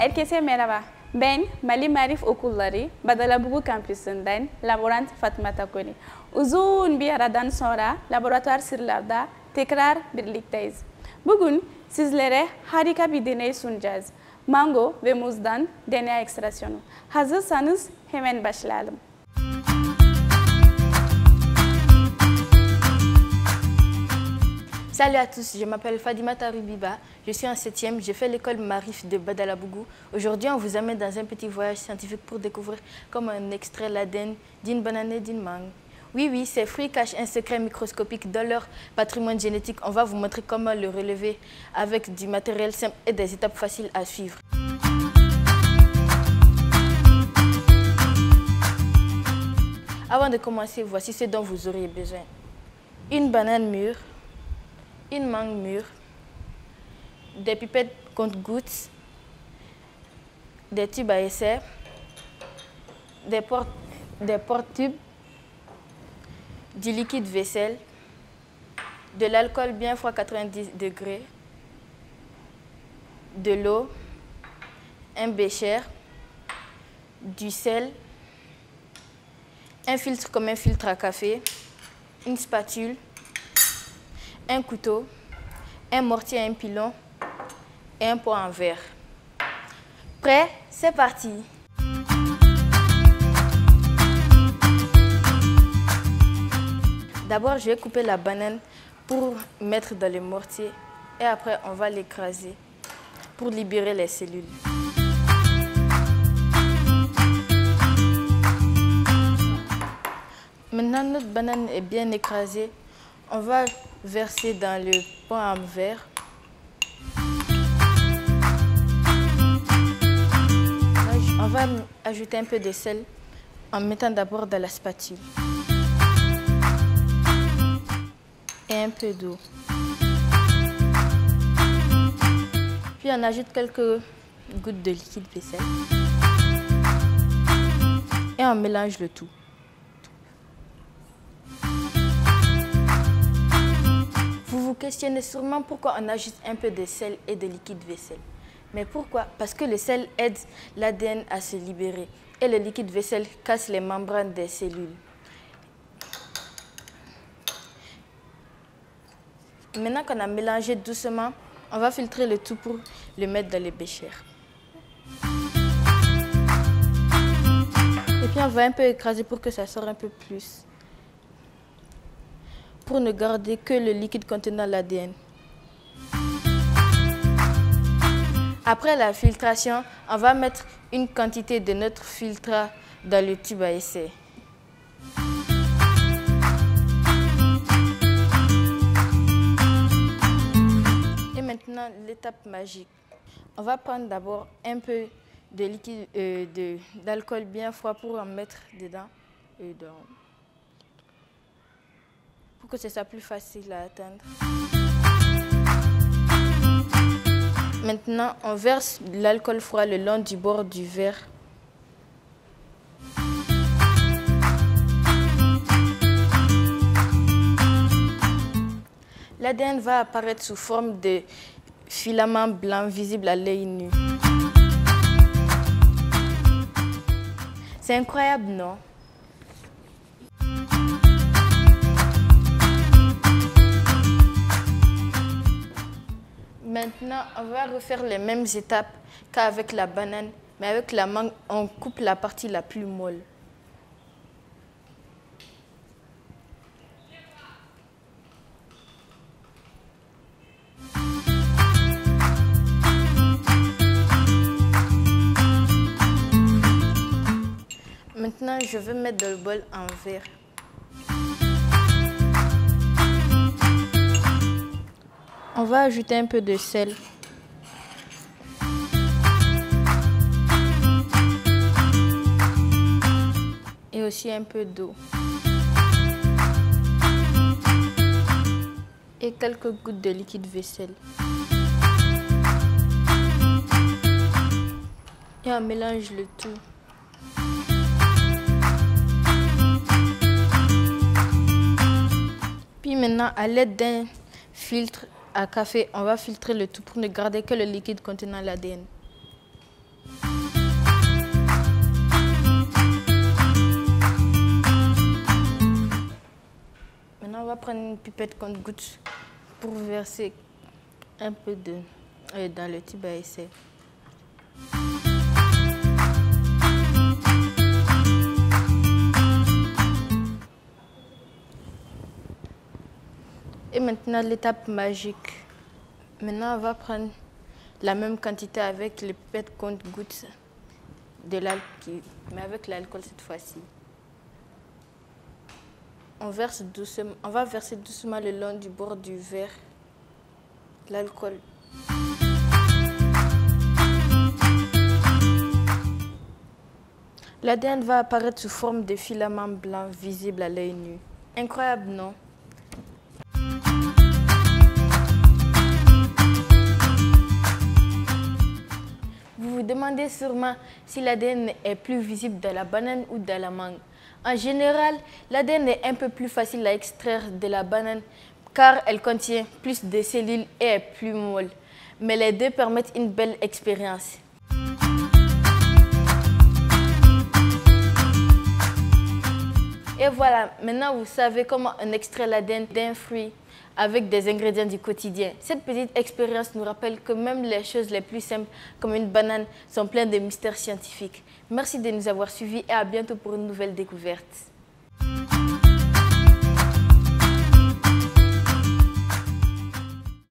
Herkese merhaba. Ben Mali Marif Okulları Badalabugu Kampüsü'nden laborant Fatma Takoni. Uzun bir aradan sonra laboratuvar sırlarda tekrar birlikteyiz. Bugün sizlere harika bir deney sunacağız. Mango ve muzdan DNA ekstraksiyonu. Hazırsanız hemen başlayalım. Salut à tous, je m'appelle Fadimata Rubiba, je suis en 7e, je fais l'école Marif de Badalabugu. Aujourd'hui, on vous amène dans un petit voyage scientifique pour découvrir comment on extrait l'ADN d'une banane et d'une mangue. Oui, ces fruits cachent un secret microscopique dans leur patrimoine génétique. On va vous montrer comment le relever avec du matériel simple et des étapes faciles à suivre. Avant de commencer, voici ce dont vous auriez besoin. Une banane mûre, une mangue mûre, des pipettes compte-gouttes, des tubes à essai, des porte-tubes, du liquide vaisselle, de l'alcool bien froid 90 degrés, de l'eau, un bécher, du sel, un filtre comme un filtre à café, une spatule, un couteau, un mortier à un pilon et un pot en verre. Prêt? C'est parti! D'abord, je vais couper la banane pour mettre dans le mortier et après, on va l'écraser pour libérer les cellules. Maintenant, notre banane est bien écrasée. On va verser dans le pot en verre. On va ajouter un peu de sel en mettant d'abord dans la spatule. Et un peu d'eau. Puis on ajoute quelques gouttes de liquide vaisselle. Et on mélange le tout. Vous vous questionnez sûrement pourquoi on ajoute un peu de sel et de liquide vaisselle. Mais pourquoi? Parce que le sel aide l'ADN à se libérer et le liquide vaisselle casse les membranes des cellules. Maintenant qu'on a mélangé doucement, on va filtrer le tout pour le mettre dans les béchers. Et puis on va un peu écraser pour que ça sorte un peu plus. Pour ne garder que le liquide contenant l'ADN. Après la filtration, on va mettre une quantité de notre filtre dans le tube à essai. Et maintenant, l'étape magique. On va prendre d'abord un peu de liquide, d'alcool bien froid pour en mettre dedans. Pour que ce soit plus facile à atteindre. Maintenant, on verse l'alcool froid le long du bord du verre. L'ADN va apparaître sous forme de filaments blancs visibles à l'œil nu. C'est incroyable, non? Maintenant, on va refaire les mêmes étapes qu'avec la banane, mais avec la mangue, on coupe la partie la plus molle. Maintenant, je vais mettre dans le bol en verre. On va ajouter un peu de sel. Et aussi un peu d'eau. Et quelques gouttes de liquide vaisselle. Et on mélange le tout. Puis maintenant, à l'aide d'un filtre à café, on va filtrer le tout pour ne garder que le liquide contenant l'ADN. Maintenant, on va prendre une pipette compte-gouttes pour verser un peu dans le tube à essai. Et maintenant, l'étape magique. Maintenant, on va prendre la même quantité avec les pipettes compte-gouttes de l'alcool, mais avec l'alcool cette fois-ci. On va verser doucement le long du bord du verre l'alcool. L'ADN va apparaître sous forme de filaments blancs visibles à l'œil nu. Incroyable, non? Vous vous demandez sûrement si l'ADN est plus visible dans la banane ou dans la mangue. En général, l'ADN est un peu plus facile à extraire de la banane car elle contient plus de cellules et est plus molle. Mais les deux permettent une belle expérience. Et voilà, maintenant vous savez comment on extrait l'ADN d'un fruit avec des ingrédients du quotidien. Cette petite expérience nous rappelle que même les choses les plus simples, comme une banane, sont pleines de mystères scientifiques. Merci de nous avoir suivis et à bientôt pour une nouvelle découverte.